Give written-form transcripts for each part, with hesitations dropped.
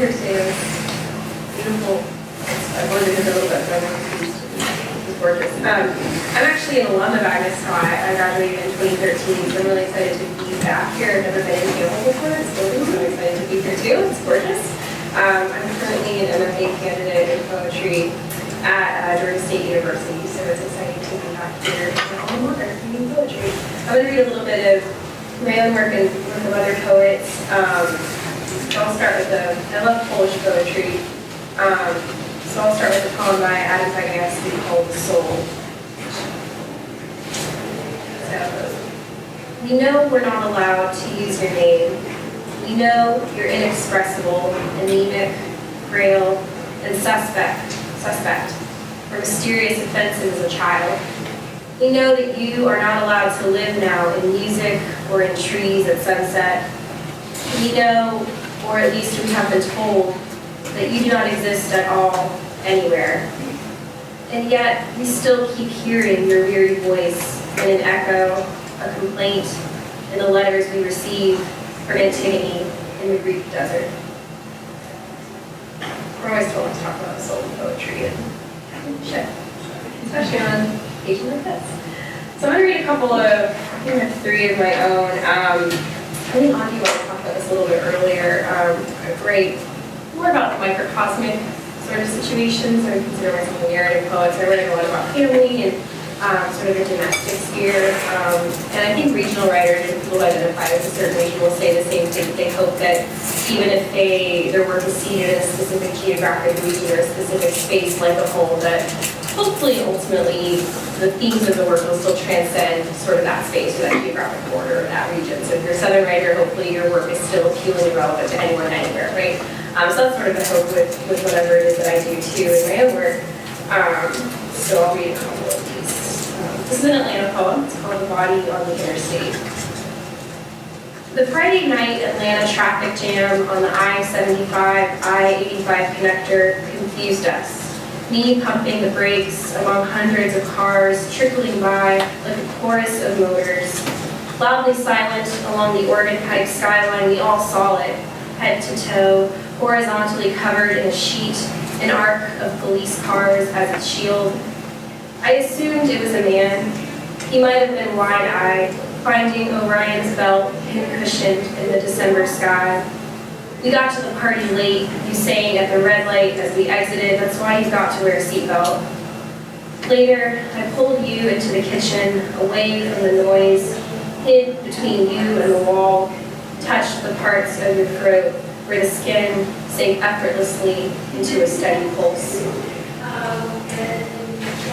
here today on this beautiful, I wanted to get a little bit, but it's gorgeous. I'm actually an alum of Agnes Scott. I graduated in 2013, so I'm really excited to be back here. I've never been in Yale before, so I'm excited to be here too. It's gorgeous. I'm currently an MFA candidate in poetry at Georgia State University, so it's exciting to be back here in alma mater reading poetry. I'm going to read a little bit of my own work and work of other poets. I'll start with I love Polish poetry. So I'll start with a poem by Adam Zagajewski called The Soul. So, we know we're not allowed to use your name. We know you're inexpressible, anemic, frail, and suspect, for mysterious offenses as a child. We know that you are not allowed to live now in music or in trees at sunset. We know, or at least we have been told, that you do not exist at all, anywhere. And yet, we still keep hearing your weary voice in an echo, a complaint, in the letters we receive from Antigone in the Greek desert. We're always told to talk about soul poetry and shit, especially on occasions like this. So I'm going to read a couple of, I think I have 3 of my own. I think Anji wanted to talk about this a little bit earlier. More about microcosmic sort of situations. I consider myself a narrative poet, so I write a lot about family and sort of a domestic sphere. And I think regional writers and people who identify as a certain region will say the same thing. They hope that even if their work is seated in a specific geographic region or a specific space like a whole, that hopefully ultimately the themes of the work will still transcend sort of that space or that geographic border or that region. So if you're a Southern writer, hopefully your work is still appealing and relevant to anyone anywhere, right? So that's sort of the hope with whatever it is that I do too in my own work. So I'll read a couple of these. This is an Atlanta poem. It's called The Body on the Interstate. The Friday night Atlanta traffic jam on the I-75, I-85 connector confused us. Me pumping the brakes among hundreds of cars trickling by like a chorus of motors. Loudly silent along the Oregon Pike skyline, we all saw it, head to toe, horizontally covered in a sheet, an arc of police cars as its shield. I assumed it was a man. He might have been wide-eyed, finding Orion's belt pin-cushioned in the December sky. We got to the party late, you saying at the red light as we exited, that's why you've got to wear a seatbelt. Later, I pulled you into the kitchen, away from the noise, hid between you and the wall, touched the parts of your throat where the skin sank effortlessly into a steady pulse.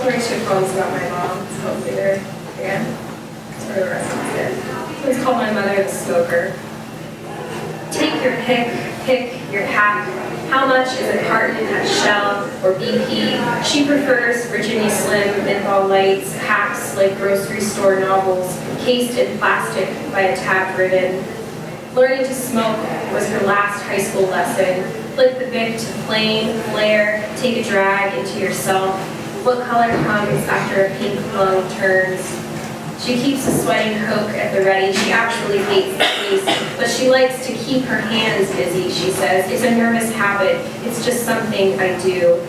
I'll read 2 poems about my mom, so hopefully they're, again, sort of the rest of it. It's called My Mother the Smoker. Take your pick your pack. How much is a carton at Shell or BP? She prefers Virginia Slim, menthol lights, hacks like grocery store novels, cased in plastic by a tabbed ribbon. Learning to smoke was her last high school lesson. Flick the Bic to flame, flare, take a drag into yourself. What color comes after a pink lung turns? She keeps a sweating Coke at the ready. She actually hates the police, but she likes to keep her hands busy, she says. It's a nervous habit. It's just something I do.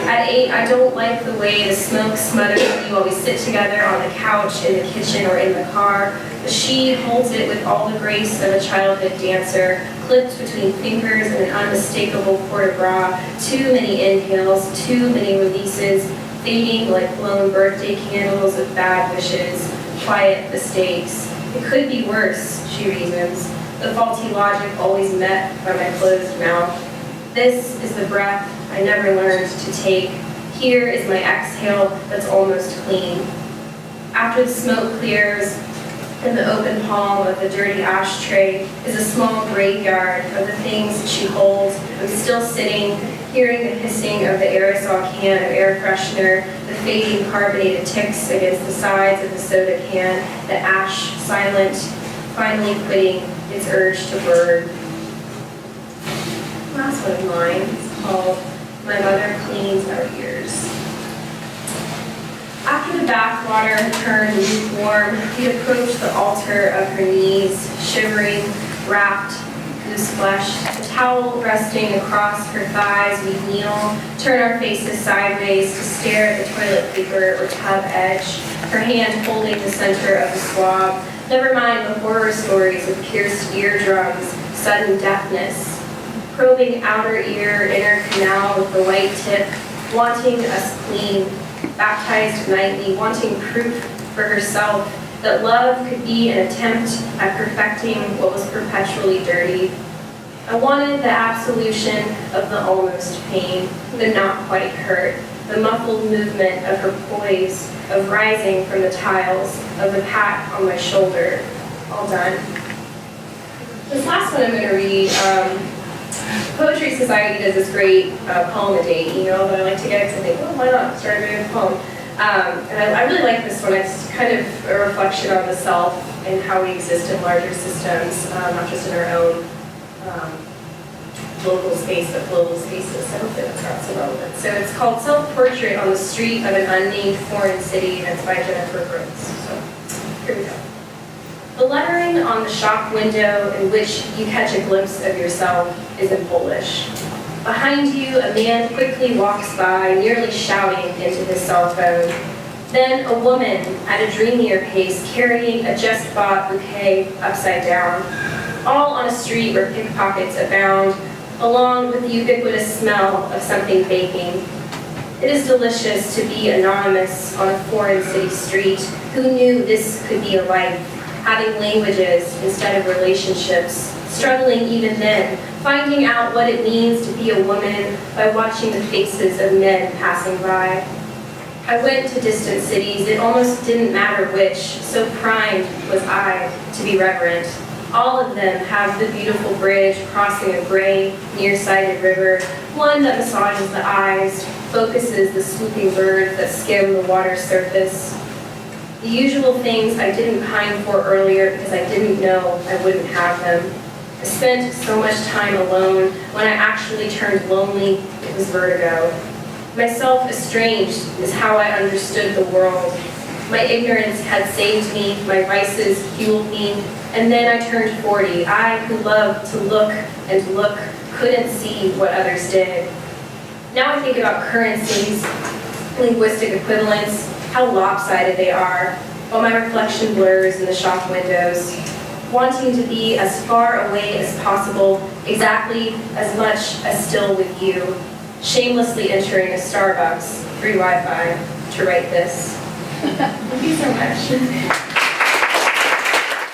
At 8, I don't like the way the smoke smothers me while we sit together on the couch, in the kitchen, or in the car. But she holds it with all the grace of a childhood dancer, clipped between fingers in an unmistakable port de bras. Too many inhales, too many releases, fading like blown birthday candles of bad wishes. Quiet mistakes. It could be worse, she reasons. The faulty logic always met by my closed mouth. This is the breath I never learned to take. Here is my exhale that's almost clean. After the smoke clears, in the open palm of the dirty ashtray is a small graveyard of the things she holds. I'm still sitting, hearing the hissing of the aerosol can of air freshener, the fading carbonated ticks against the sides of the soda can, the ash silent, finally quitting its urge to burn. Last one of mine is called My Mother Cleans Our Ears. After the bathwater had turned lukewarm, we approached the altar of her knees, shivering, wrapped, whose flesh, a towel resting across her thighs, we kneel, turn our faces sideways to stare at the toilet paper or tub edge, her hand holding the center of the swab. Never mind the horror stories of pierced eardrums, sudden deafness, probing outer ear, inner canal with the white tip, wanting us clean, baptized nightly, wanting proof for herself that love could be an attempt at perfecting what was perpetually dirty. I wanted the absolution of the almost pain, the not quite hurt, the muffled movement of her poise, of rising from the tiles, of the pat on my shoulder. All done. This last one I'm going to read, Poetry Society does this great poem a day email that I like to get because I think, well, why not start a good poem? And I really like this one. It's kind of a reflection on the self and how we exist in larger systems, not just in our own local space, but global spaces. I hope that's not so relevant. So it's called Self-Portrait on the Street of an Unnamed Foreign City, and it's by Jennifer Brooks. So here we go. The lettering on the shop window in which you catch a glimpse of yourself is in Polish. Behind you, a man quickly walks by, nearly shouting into his cell phone. Then a woman at a dreamier pace, carrying a just-bought bouquet upside down, all on a street where pickpockets abound, along with the ubiquitous smell of something baking. It is delicious to be anonymous on a foreign city street. Who knew this could be a life? Having languages instead of relationships, struggling even then, finding out what it means to be a woman by watching the faces of men passing by. I went to distant cities, it almost didn't matter which, so primed was I to be reverent. All of them have the beautiful bridge crossing a gray, nearsighted river, one that massages the eyes, focuses the swooping birds that skim the water's surface. The usual things I didn't pine for earlier because I didn't know I wouldn't have them. I spent so much time alone. When I actually turned lonely, it was vertigo. Myself estranged is how I understood the world. My ignorance had saved me, my vices fueled me, and then I turned 40. I who loved to look and look couldn't see what others did. Now I think about currencies, linguistic equivalents, how lopsided they are, while my reflection blurs in the shop windows, wanting to be as far away as possible, exactly as much as still with you, shamelessly entering a Starbucks, free Wi-Fi, to write this. Thank you so much.